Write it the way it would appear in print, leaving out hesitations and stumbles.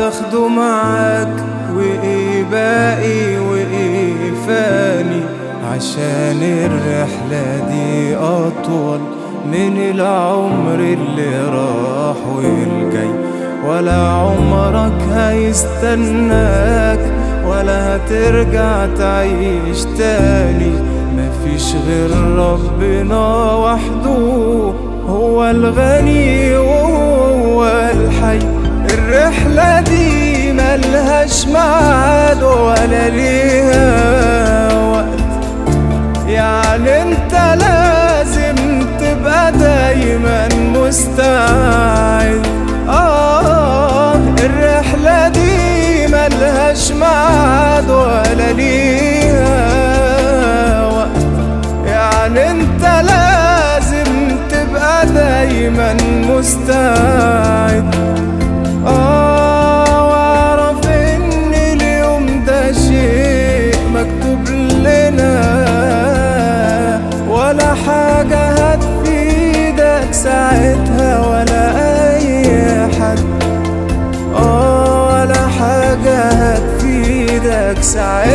هتاخده معاك، وايه باقي وايه فاني، عشان الرحلة دي أطول من العمر اللي راح والجاي. ولا عمرك هيستناك ولا هترجع تعيش تاني، مفيش غير ربنا وحده هو الغني وهو الحي. الرحلة دي ملهاش ميعاد ولا ليها وقت، يعني انت لازم تبقى دايما مستعد. الرحلة دي ملهاش ميعاد ولا ليها وقت، يعني انت لازم تبقى دايما مستعد. واعرف ان اليوم ده شيء مكتوب لنا، ولا حاجة هتفيدك ساعتها ولا اي حد، ولا حاجة هتفيدك ساعتها